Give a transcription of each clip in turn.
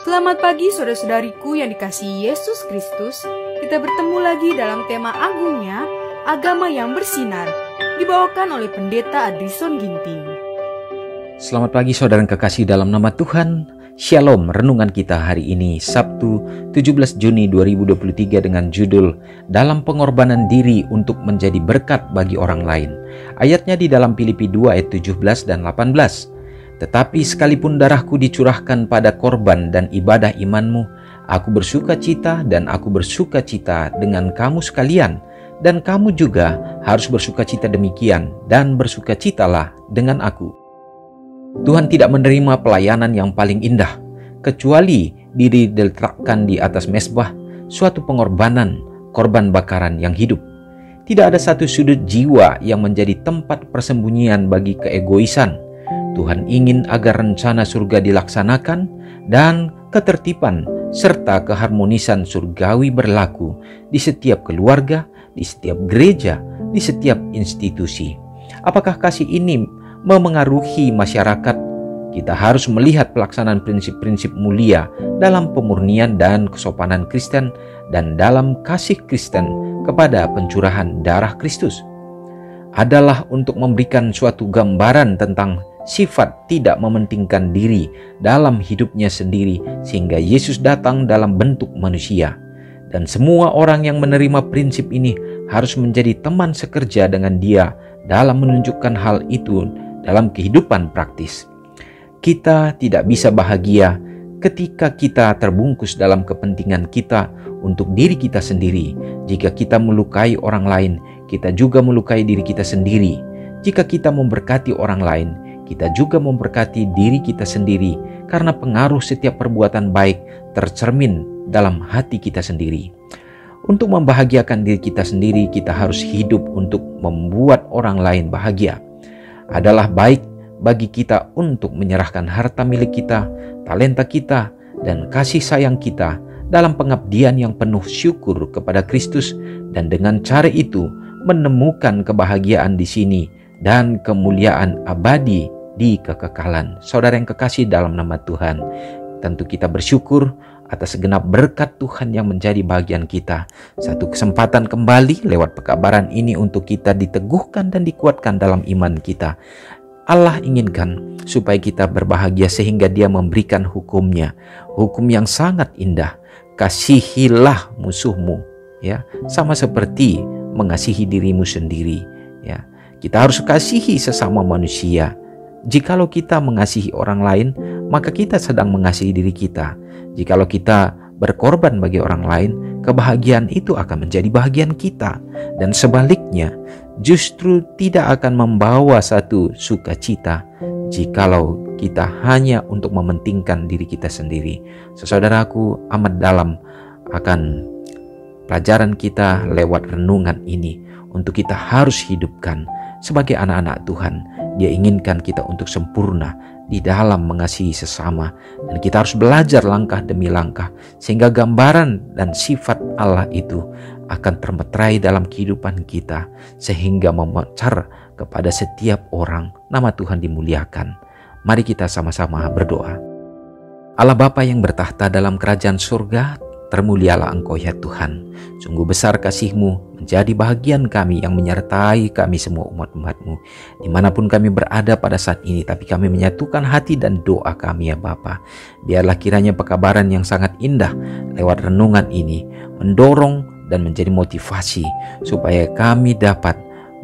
Selamat pagi saudara-saudariku yang dikasihi Yesus Kristus. Kita bertemu lagi dalam tema agungnya, agama yang bersinar, dibawakan oleh Pendeta Adrison Ginting. Selamat pagi saudara yang kekasih dalam nama Tuhan. Shalom, renungan kita hari ini Sabtu 17 Juni 2023 dengan judul Dalam Pengorbanan Diri untuk Menjadi Berkat Bagi Orang Lain. Ayatnya di dalam Filipi 2 ayat 17 dan 18. Tetapi sekalipun darahku dicurahkan pada korban dan ibadah imanmu, aku bersuka cita dan aku bersuka cita dengan kamu sekalian. Dan kamu juga harus bersuka cita demikian dan bersuka citalah dengan aku. Tuhan tidak menerima pelayanan yang paling indah, kecuali diri diletakkan di atas mezbah, suatu pengorbanan, korban bakaran yang hidup. Tidak ada satu sudut jiwa yang menjadi tempat persembunyian bagi keegoisan. Tuhan ingin agar rencana surga dilaksanakan dan ketertiban serta keharmonisan surgawi berlaku di setiap keluarga, di setiap gereja, di setiap institusi. Apakah kasih ini memengaruhi masyarakat? Kita harus melihat pelaksanaan prinsip-prinsip mulia dalam pemurnian dan kesopanan Kristen dan dalam kasih Kristen kepada pencurahan darah Kristus adalah untuk memberikan suatu gambaran tentang sifat tidak mementingkan diri dalam hidupnya sendiri, sehingga Yesus datang dalam bentuk manusia. Dan semua orang yang menerima prinsip ini harus menjadi teman sekerja dengan Dia dalam menunjukkan hal itu dalam kehidupan praktis. Kita tidak bisa bahagia ketika kita terbungkus dalam kepentingan kita untuk diri kita sendiri. Jika kita melukai orang lain, kita juga melukai diri kita sendiri. Jika kita memberkati orang lain, kita juga memberkati diri kita sendiri, karena pengaruh setiap perbuatan baik tercermin dalam hati kita sendiri. Untuk membahagiakan diri kita sendiri, kita harus hidup untuk membuat orang lain bahagia. Adalah baik bagi kita untuk menyerahkan harta milik kita, talenta kita, dan kasih sayang kita dalam pengabdian yang penuh syukur kepada Kristus, dan dengan cara itu menemukan kebahagiaan di sini dan kemuliaan abadi di kekekalan. Saudara yang kekasih dalam nama Tuhan, tentu kita bersyukur atas segenap berkat Tuhan yang menjadi bagian kita. Satu kesempatan kembali lewat pekabaran ini untuk kita diteguhkan dan dikuatkan dalam iman kita. Allah inginkan supaya kita berbahagia sehingga Dia memberikan hukum-Nya, hukum yang sangat indah. Kasihilah musuhmu, ya, sama seperti mengasihi dirimu sendiri, ya. Kita harus kasihi sesama manusia. Jikalau kita mengasihi orang lain, maka kita sedang mengasihi diri kita. Jikalau kita berkorban bagi orang lain, kebahagiaan itu akan menjadi bahagian kita. Dan sebaliknya, justru tidak akan membawa satu sukacita jikalau kita hanya untuk mementingkan diri kita sendiri. Saudaraku, amat dalam akan pelajaran kita lewat renungan ini untuk kita harus hidupkan sebagai anak-anak Tuhan. Dia inginkan kita untuk sempurna di dalam mengasihi sesama, dan kita harus belajar langkah demi langkah sehingga gambaran dan sifat Allah itu akan termeterai dalam kehidupan kita sehingga memancar kepada setiap orang. Nama Tuhan dimuliakan. Mari kita sama-sama berdoa. Allah Bapa yang bertahta dalam kerajaan surga, termulialah Engkau ya Tuhan. Sungguh besar kasih-Mu menjadi bahagian kami yang menyertai kami semua umat-umat-Mu. Dimanapun kami berada pada saat ini, tapi kami menyatukan hati dan doa kami ya Bapa. Biarlah kiranya pekabaran yang sangat indah lewat renungan ini mendorong dan menjadi motivasi supaya kami dapat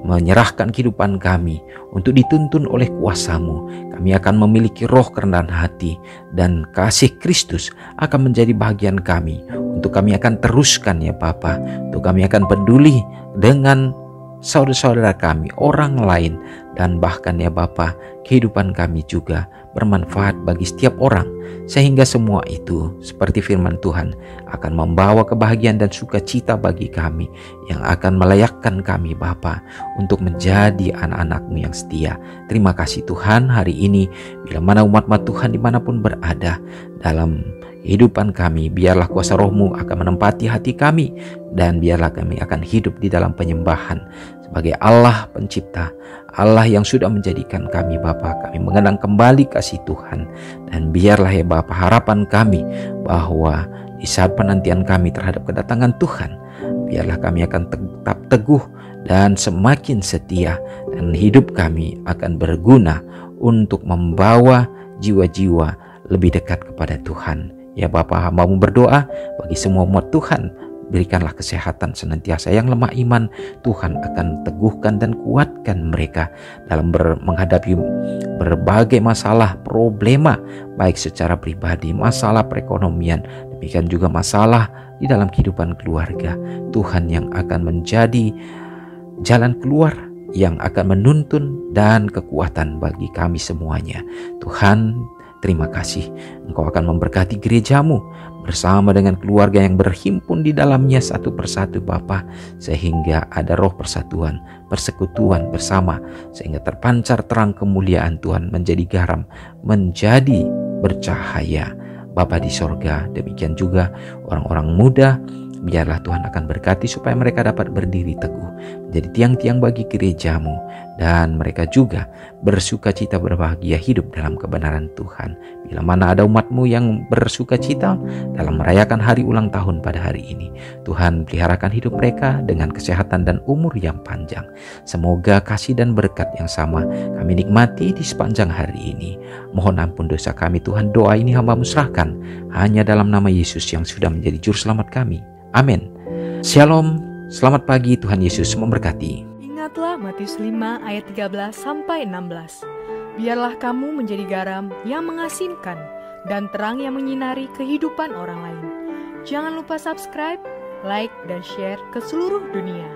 menyerahkan kehidupan kami untuk dituntun oleh kuasa-Mu. Kami akan memiliki roh kerendahan hati, dan kasih Kristus akan menjadi bagian kami. Untuk kami akan teruskan ya Bapa. Untuk kami akan peduli dengan saudara-saudara kami, orang lain, dan bahkan ya Bapa, kehidupan kami juga bermanfaat bagi setiap orang, sehingga semua itu seperti firman Tuhan akan membawa kebahagiaan dan sukacita bagi kami, yang akan melayakkan kami Bapa untuk menjadi anak-anak-Mu yang setia. Terima kasih Tuhan, hari ini bila mana umat-umat Tuhan dimanapun berada dalam kehidupan kami, biarlah kuasa Roh-Mu akan menempati hati kami, dan biarlah kami akan hidup di dalam penyembahan sebagai Allah pencipta, Allah yang sudah menjadikan kami Bapa. Kami mengenang kembali kasih Tuhan, dan biarlah ya Bapa, harapan kami bahwa di saat penantian kami terhadap kedatangan Tuhan, biarlah kami akan tetap teguh dan semakin setia, dan hidup kami akan berguna untuk membawa jiwa-jiwa lebih dekat kepada Tuhan. Ya Bapa, hamba-Mu berdoa bagi semua umat Tuhan, berikanlah kesehatan senantiasa yang lemah iman. Tuhan akan teguhkan dan kuatkan mereka dalam menghadapi berbagai masalah, problema, baik secara pribadi, masalah perekonomian, demikian juga masalah di dalam kehidupan keluarga. Tuhan yang akan menjadi jalan keluar, yang akan menuntun dan kekuatan bagi kami semuanya. Tuhan, terima kasih, Engkau akan memberkati gereja-Mu bersama dengan keluarga yang berhimpun di dalamnya satu persatu Bapa, sehingga ada roh persatuan, persekutuan bersama, sehingga terpancar terang kemuliaan Tuhan, menjadi garam, menjadi bercahaya Bapa di sorga. Demikian juga orang-orang muda, biarlah Tuhan akan berkati supaya mereka dapat berdiri teguh, menjadi tiang-tiang bagi gereja-Mu, dan mereka juga bersuka cita berbahagia hidup dalam kebenaran Tuhan. Bila mana ada umat-Mu yang bersuka cita dalam merayakan hari ulang tahun pada hari ini, Tuhan peliharakan hidup mereka dengan kesehatan dan umur yang panjang. Semoga kasih dan berkat yang sama kami nikmati di sepanjang hari ini. Mohon ampun dosa kami Tuhan, doa ini hamba-Mu serahkan hanya dalam nama Yesus yang sudah menjadi juru selamat kami. Amin. Shalom, selamat pagi, Tuhan Yesus memberkati. Ingatlah Matius 5 ayat 13-16. Biarlah kamu menjadi garam yang mengasinkan dan terang yang menyinari kehidupan orang lain. Jangan lupa subscribe, like, dan share ke seluruh dunia.